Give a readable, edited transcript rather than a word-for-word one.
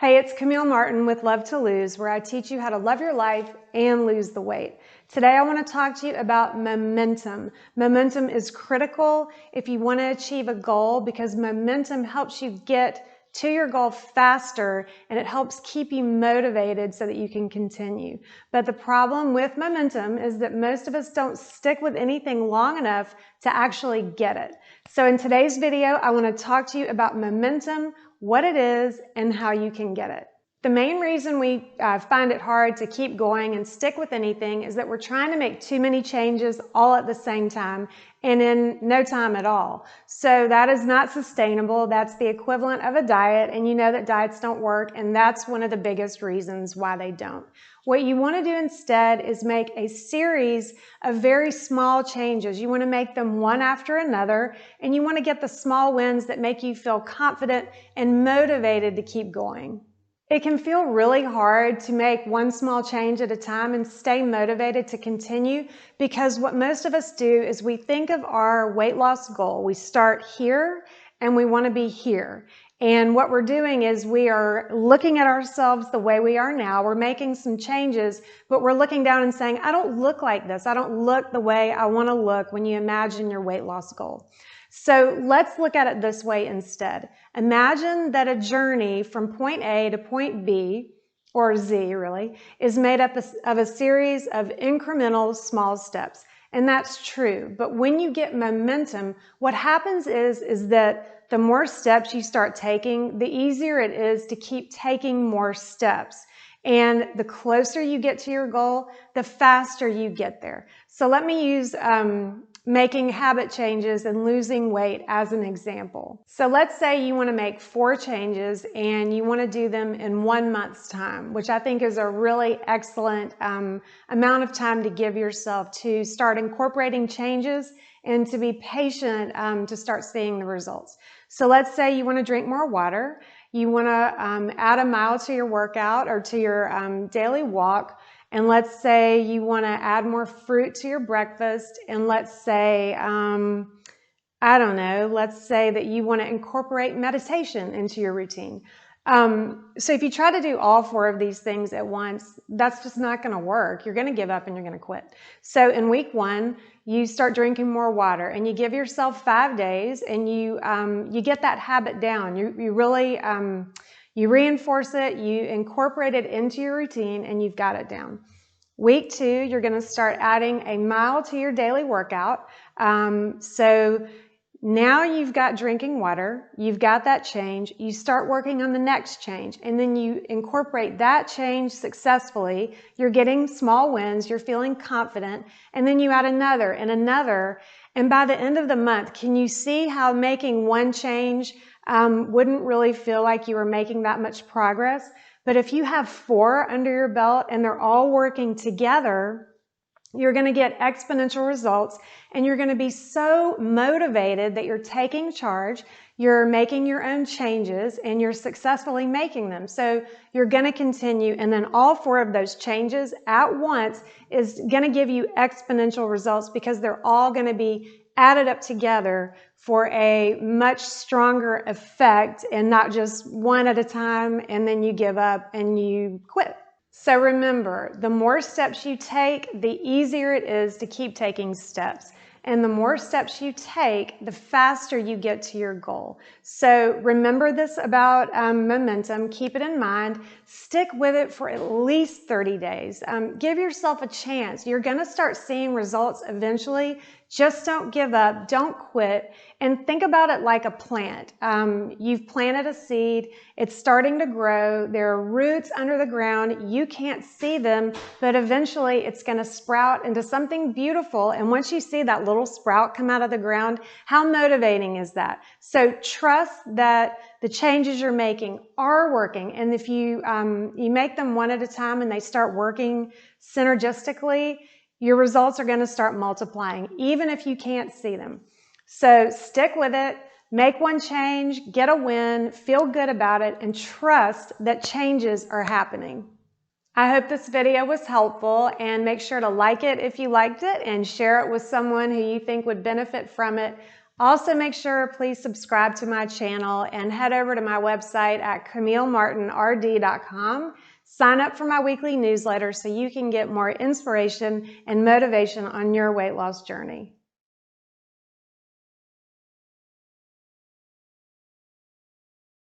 Hey, it's Camille Martin with Love to Lose, where I teach you how to love your life and lose the weight. Today I want to talk to you about momentum. Momentum is critical if you want to achieve a goal because momentum helps you get to your goal faster and it helps keep you motivated so that you can continue. But the problem with momentum is that most of us don't stick with anything long enough to actually get it. So in today's video, I want to talk to you about momentum, what it is, and how you can get it. The main reason we find it hard to keep going and stick with anything is that we're trying to make too many changes all at the same time and in no time at all. So that is not sustainable. That's the equivalent of a diet, and you know that diets don't work, and that's one of the biggest reasons why they don't. What you want to do instead is make a series of very small changes. You want to make them one after another, and you want to get the small wins that make you feel confident and motivated to keep going. It can feel really hard to make one small change at a time and stay motivated to continue because what most of us do is we think of our weight loss goal. We start here and we want to be here. And what we're doing is we are looking at ourselves the way we are now. We're making some changes, but we're looking down and saying, I don't look like this. I don't look the way I want to look when you imagine your weight loss goal. So let's look at it this way instead. Imagine that a journey from point A to point B, or Z really, is made up of a series of incremental small steps. And that's true. But when you get momentum, what happens is that the more steps you start taking, the easier it is to keep taking more steps. And the closer you get to your goal, the faster you get there. So let me use making habit changes and losing weight as an example. So let's say you want to make 4 changes and you want to do them in 1 month's time, which I think is a really excellent amount of time to give yourself to start incorporating changes and to be patient to start seeing the results. So let's say you want to drink more water. You want to add a mile to your workout or to your daily walk. And let's say you want to add more fruit to your breakfast. And let's say, I don't know, let's say that you want to incorporate meditation into your routine. So if you try to do all 4 of these things at once, that's just not going to work. You're going to give up and you're going to quit. So in week 1, you start drinking more water and you give yourself 5 days and you get that habit down. You really, you reinforce it, you incorporate it into your routine, and you've got it down. Week 2, you're going to start adding a mile to your daily workout. So now you've got drinking water, you've got that change, you start working on the next change, and then you incorporate that change successfully. You're getting small wins, you're feeling confident, and then you add another and another. And by the end of the month, can you see how making one change wouldn't really feel like you were making that much progress? But if you have 4 under your belt and they're all working together, you're going to get exponential results and you're going to be so motivated that you're taking charge, you're making your own changes, and you're successfully making them. So you're going to continue, and then all 4 of those changes at once is going to give you exponential results because they're all going to be added up together for a much stronger effect and not just one at a time and then you give up and you quit. So remember, the more steps you take, the easier it is to keep taking steps. And the more steps you take, the faster you get to your goal. So remember this about momentum. Keep it in mind. Stick with it for at least 30 days. Give yourself a chance. You're going to start seeing results eventually. Just don't give up. Don't quit. And think about it like a plant. You've planted a seed. It's starting to grow. There are roots under the ground. You can't see them, but eventually it's going to sprout into something beautiful. And once you see that little sprout come out of the ground, how motivating is that? So trust that the changes you're making are working. And if you make them one at a time and they start working synergistically, your results are going to start multiplying, even if you can't see them. So stick with it, make one change, get a win, feel good about it, and trust that changes are happening. I hope this video was helpful, and make sure to like it if you liked it and share it with someone who you think would benefit from it. Also, make sure please subscribe to my channel and head over to my website at CamilleMartinRD.com. Sign up for my weekly newsletter so you can get more inspiration and motivation on your weight loss journey.